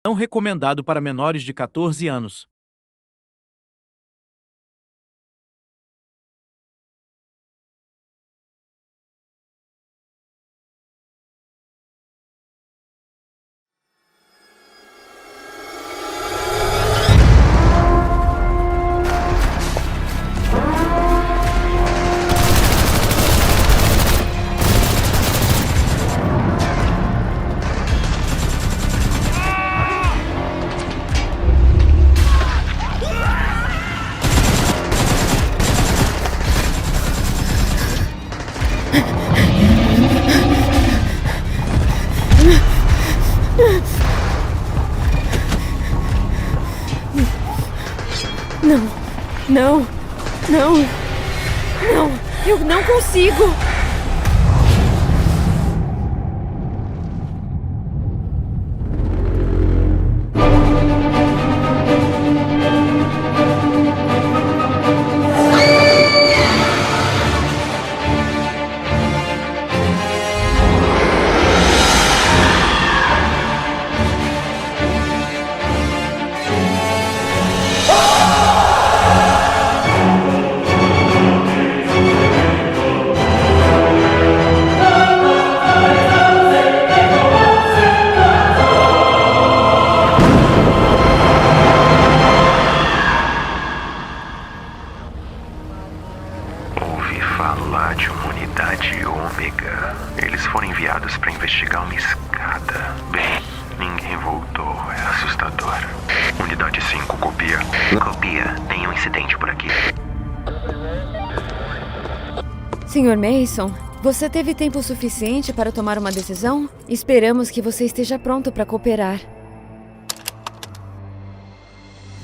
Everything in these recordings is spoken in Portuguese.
Não recomendado para menores de 14 anos. Não, não, não, não, eu não consigo! Ouvi falar de uma unidade Ômega. Eles foram enviados para investigar uma escada. Bem, ninguém voltou. É assustador. Unidade 5, copia. Copia. Tem um incidente por aqui. Sr. Mason, você teve tempo suficiente para tomar uma decisão? Esperamos que você esteja pronto para cooperar.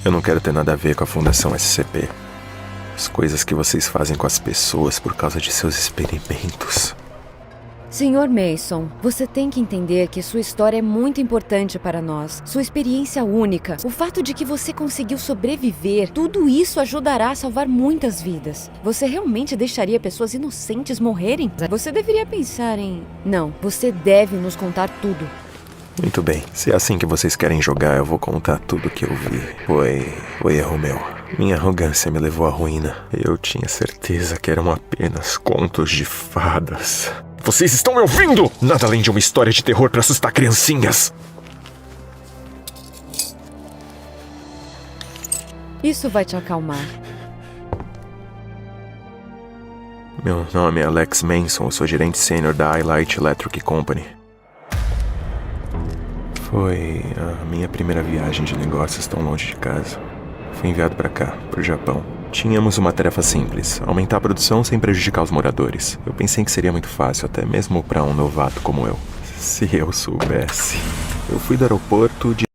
Eu não quero ter nada a ver com a Fundação SCP. As coisas que vocês fazem com as pessoas por causa de seus experimentos. Sr. Mason, você tem que entender que sua história é muito importante para nós. Sua experiência única, o fato de que você conseguiu sobreviver, tudo isso ajudará a salvar muitas vidas. Você realmente deixaria pessoas inocentes morrerem? Você deveria pensar em... Não, você deve nos contar tudo. Muito bem, se é assim que vocês querem jogar, eu vou contar tudo o que eu vi. Foi erro meu. Minha arrogância me levou à ruína. Eu tinha certeza que eram apenas contos de fadas. Vocês estão me ouvindo? Nada além de uma história de terror para assustar criancinhas. Isso vai te acalmar. Meu nome é Alex Manson, eu sou gerente sênior da Highlight Electric Company. Foi a minha primeira viagem de negócios tão longe de casa. Fui enviado para cá, pro Japão. Tínhamos uma tarefa simples, aumentar a produção sem prejudicar os moradores. Eu pensei que seria muito fácil, até mesmo para um novato como eu. Se eu soubesse. Eu fui do aeroporto de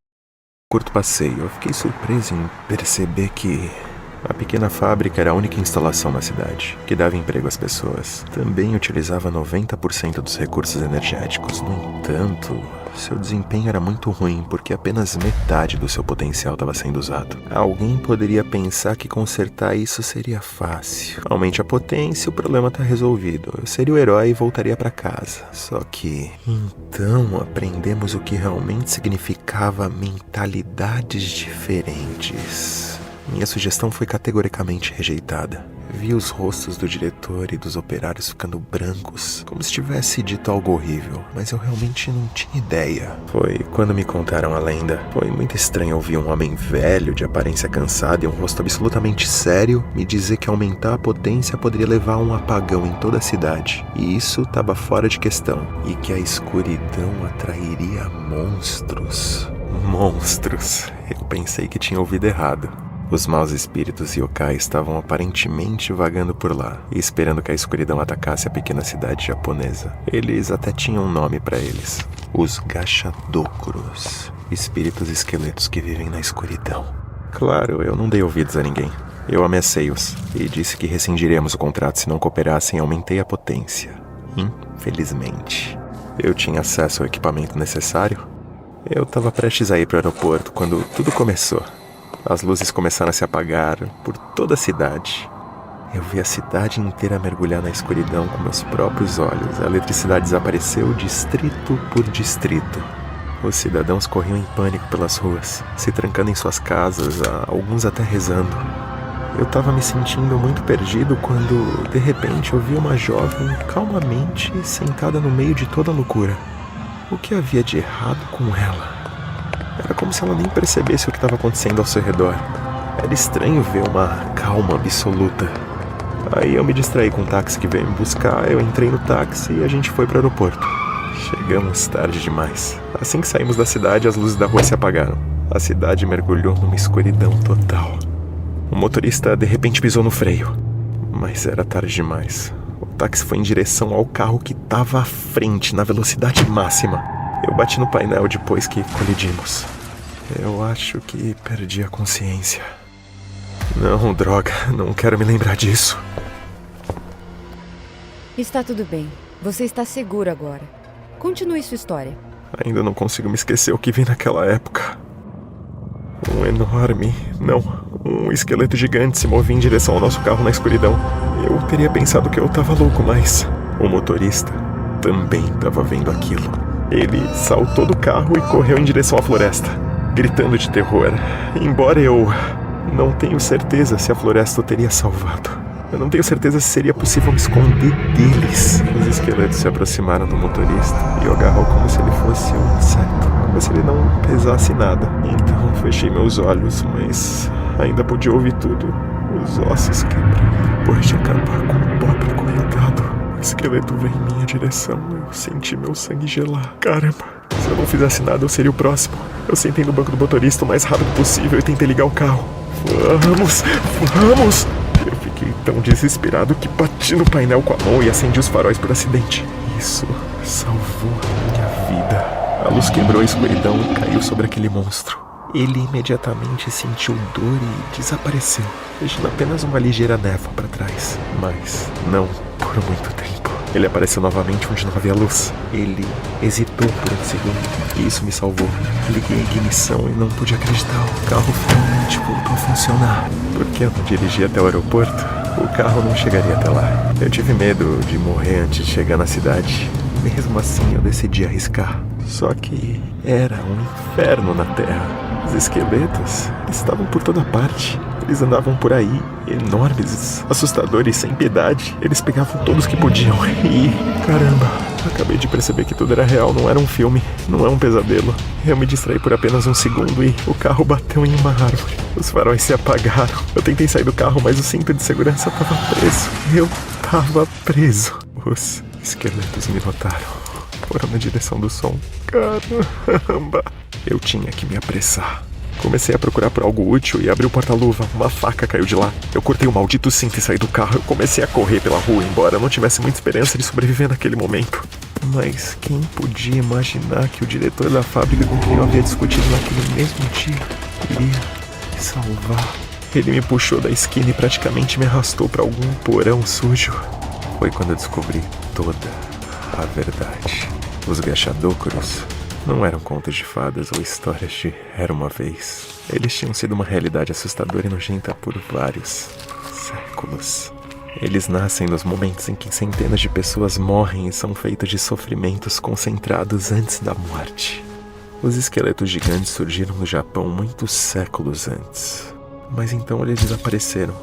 curto passeio. Eu fiquei surpreso em perceber que a pequena fábrica era a única instalação na cidade, que dava emprego às pessoas. Também utilizava 90% dos recursos energéticos. No entanto, seu desempenho era muito ruim porque apenas metade do seu potencial estava sendo usado. Alguém poderia pensar que consertar isso seria fácil. Aumente a potência, o problema está resolvido. Eu seria o herói e voltaria para casa. Só que... Então aprendemos o que realmente significava mentalidades diferentes. Minha sugestão foi categoricamente rejeitada. Vi os rostos do diretor e dos operários ficando brancos, como se tivesse dito algo horrível, mas eu realmente não tinha ideia. Foi quando me contaram a lenda. Foi muito estranho ouvir um homem velho, de aparência cansada e um rosto absolutamente sério, me dizer que aumentar a potência poderia levar a um apagão em toda a cidade. E isso estava fora de questão. E que a escuridão atrairia monstros. Monstros. Eu pensei que tinha ouvido errado. Os maus espíritos yokai estavam aparentemente vagando por lá, e esperando que a escuridão atacasse a pequena cidade japonesa. Eles até tinham um nome para eles: os Gachadokuros, espíritos esqueletos que vivem na escuridão. Claro, eu não dei ouvidos a ninguém. Eu ameacei-os, e disse que rescindiremos o contrato se não cooperassem e aumentei a potência. Infelizmente. Eu tinha acesso ao equipamento necessário. Eu estava prestes a ir para o aeroporto quando tudo começou. As luzes começaram a se apagar por toda a cidade. Eu vi a cidade inteira mergulhar na escuridão com meus próprios olhos. A eletricidade desapareceu distrito por distrito. Os cidadãos corriam em pânico pelas ruas, se trancando em suas casas, alguns até rezando. Eu estava me sentindo muito perdido quando, de repente, eu vi uma jovem calmamente sentada no meio de toda a loucura. O que havia de errado com ela? Era como se ela nem percebesse o que estava acontecendo ao seu redor. Era estranho ver uma calma absoluta. Aí eu me distraí com o táxi que veio me buscar, eu entrei no táxi e a gente foi para o aeroporto. Chegamos tarde demais. Assim que saímos da cidade, as luzes da rua se apagaram. A cidade mergulhou numa escuridão total. O motorista de repente pisou no freio. Mas era tarde demais. O táxi foi em direção ao carro que estava à frente, na velocidade máxima. Eu bati no painel depois que colidimos. Eu acho que perdi a consciência. Não, droga, não quero me lembrar disso. Está tudo bem. Você está seguro agora. Continue sua história. Ainda não consigo me esquecer o que vi naquela época. Um esqueleto gigante se movia em direção ao nosso carro na escuridão. Eu teria pensado que eu estava louco, mas o motorista também estava vendo aquilo. Ele saltou do carro e correu em direção à floresta, gritando de terror. Embora eu não tenho certeza se a floresta o teria salvado. Eu não tenho certeza se seria possível me esconder deles. Os esqueletos se aproximaram do motorista e o agarrou como se ele fosse um inseto, como se ele não pesasse nada. Então fechei meus olhos, mas ainda podia ouvir tudo. Os ossos quebrando. Depois de acabar com o pobre coitado, o esqueleto veio em minha direção. Eu senti meu sangue gelar. Caramba, se eu não fizesse nada, eu seria o próximo. Eu sentei no banco do motorista o mais rápido possível e tentei ligar o carro. Vamos! Eu fiquei tão desesperado que bati no painel com a mão e acendi os faróis por acidente. Isso salvou minha vida. A luz quebrou a escuridão e caiu sobre aquele monstro. Ele imediatamente sentiu dor e desapareceu, deixando apenas uma ligeira névoa para trás. Mas não por muito tempo. Ele apareceu novamente onde não havia luz. Ele hesitou por um segundo e isso me salvou. Liguei a ignição e não pude acreditar. O carro finalmente voltou a funcionar. Porque eu não dirigi até o aeroporto, o carro não chegaria até lá. Eu tive medo de morrer antes de chegar na cidade. Mesmo assim, eu decidi arriscar. Só que era um inferno na Terra. Os esqueletos estavam por toda parte. Eles andavam por aí, enormes, assustadores, sem piedade. Eles pegavam todos que podiam. E, caramba, acabei de perceber que tudo era real, não era um filme, não é um pesadelo. Eu me distraí por apenas um segundo e o carro bateu em uma árvore. Os faróis se apagaram. Eu tentei sair do carro, mas o cinto de segurança estava preso. Eu estava preso. Os esqueletos me notaram. Foram na direção do som. Caramba! Eu tinha que me apressar. Comecei a procurar por algo útil e abri o porta-luva. Uma faca caiu de lá. Eu cortei o maldito cinto e saí do carro. Eu comecei a correr pela rua, embora eu não tivesse muita esperança de sobreviver naquele momento. Mas quem podia imaginar que o diretor da fábrica com quem eu havia discutido naquele mesmo dia iria me salvar? Ele me puxou da esquina e praticamente me arrastou para algum porão sujo. Foi quando eu descobri toda a verdade. Os Gashadokouros não eram contos de fadas ou histórias de Era Uma Vez. Eles tinham sido uma realidade assustadora e nojenta por vários séculos. Eles nascem nos momentos em que centenas de pessoas morrem e são feitos de sofrimentos concentrados antes da morte. Os esqueletos gigantes surgiram no Japão muitos séculos antes. Mas então eles desapareceram.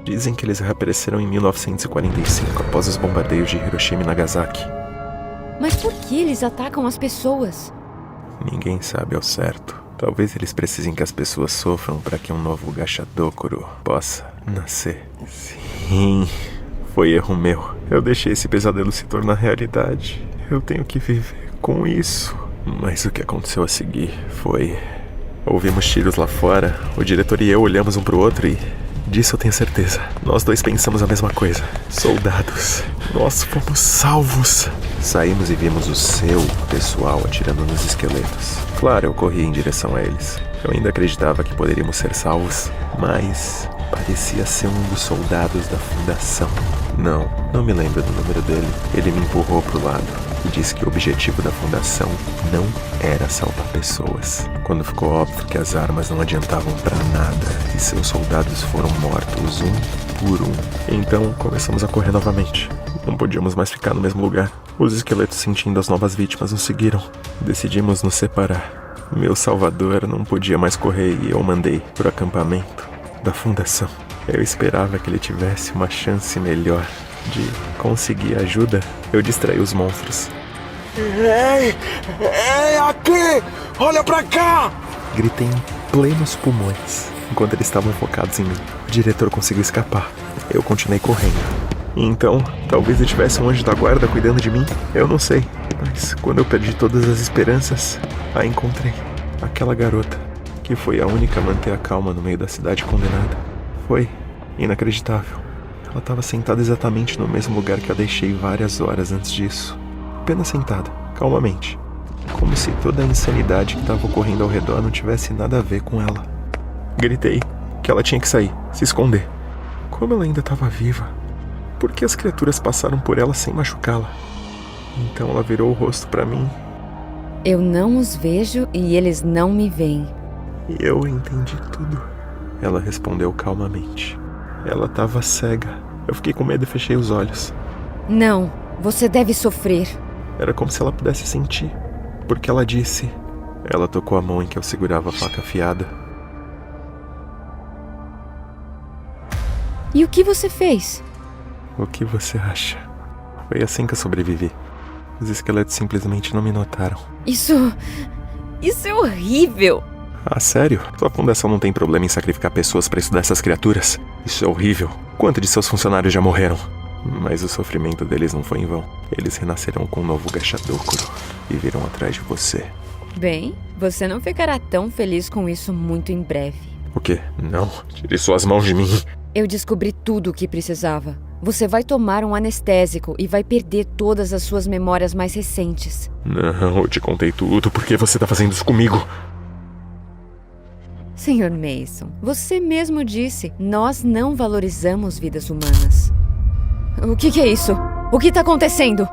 Dizem que eles reapareceram em 1945 após os bombardeios de Hiroshima e Nagasaki. Mas por que eles atacam as pessoas? Ninguém sabe ao certo. Talvez eles precisem que as pessoas sofram para que um novo Gashadokuro possa nascer. Sim, foi erro meu. Eu deixei esse pesadelo se tornar realidade. Eu tenho que viver com isso. Mas o que aconteceu a seguir foi... Ouvimos tiros lá fora. O diretor e eu olhamos um pro outro e... Disso eu tenho certeza. Nós dois pensamos a mesma coisa. Soldados. Nós fomos salvos. Saímos e vimos o seu pessoal atirando nos esqueletos. Claro, eu corri em direção a eles. Eu ainda acreditava que poderíamos ser salvos, mas parecia ser um dos soldados da fundação. Não me lembro do número dele. Ele me empurrou pro lado e disse que o objetivo da fundação não era salvar pessoas. Quando ficou óbvio que as armas não adiantavam pra nada e seus soldados foram mortos um por um, então começamos a correr novamente. Não podíamos mais ficar no mesmo lugar. Os esqueletos, sentindo as novas vítimas, nos seguiram. Decidimos nos separar. Meu salvador não podia mais correr e eu mandei pro acampamento da fundação. Eu esperava que ele tivesse uma chance melhor de conseguir ajuda. Eu distraí os monstros. Ei, aqui! Olha pra cá! Gritei em plenos pulmões, enquanto eles estavam focados em mim. O diretor conseguiu escapar. Eu continuei correndo. E então, talvez eu tivesse um anjo da guarda cuidando de mim. Eu não sei. Mas quando eu perdi todas as esperanças, a encontrei. Aquela garota, que foi a única a manter a calma no meio da cidade condenada. Foi inacreditável. Ela estava sentada exatamente no mesmo lugar que a deixei várias horas antes disso. Apenas sentada, calmamente. Como se toda a insanidade que estava ocorrendo ao redor não tivesse nada a ver com ela. Gritei que ela tinha que sair, se esconder. Como ela ainda estava viva, por que as criaturas passaram por ela sem machucá-la? Então ela virou o rosto para mim. Eu não os vejo e eles não me veem. E eu entendi tudo. Ela respondeu calmamente. Ela estava cega. Eu fiquei com medo e fechei os olhos. Não, você deve sofrer. Era como se ela pudesse sentir. Porque ela disse... Ela tocou a mão em que eu segurava a faca afiada. E o que você fez? O que você acha? Foi assim que eu sobrevivi. Os esqueletos simplesmente não me notaram. Isso é horrível. Ah, sério? Sua fundação não tem problema em sacrificar pessoas pra estudar essas criaturas? Isso é horrível. Quantos de seus funcionários já morreram? Mas o sofrimento deles não foi em vão. Eles renascerão com um novo Gashadokuro e virão atrás de você. Bem, você não ficará tão feliz com isso muito em breve. O quê? Não. Tire suas mãos de mim. Eu descobri tudo o que precisava. Você vai tomar um anestésico e vai perder todas as suas memórias mais recentes. Não, eu te contei tudo. Por que você tá fazendo isso comigo? Sr. Mason, você mesmo disse, nós não valorizamos vidas humanas. O que é isso? O que tá acontecendo?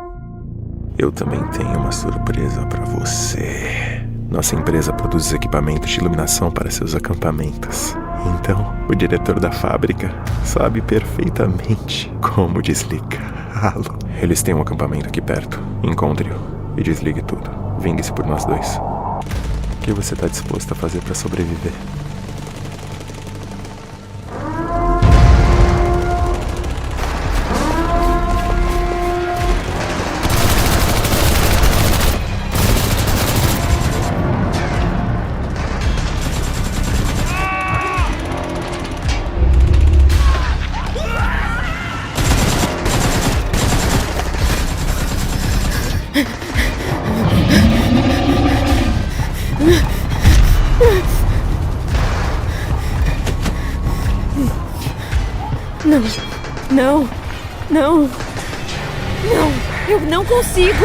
Eu também tenho uma surpresa pra você. Nossa empresa produz equipamentos de iluminação para seus acampamentos. Então, o diretor da fábrica sabe perfeitamente como desligá-lo. Eles têm um acampamento aqui perto. Encontre-o e desligue tudo. Vingue-se por nós dois. O que você está disposto a fazer para sobreviver? Não, eu não consigo.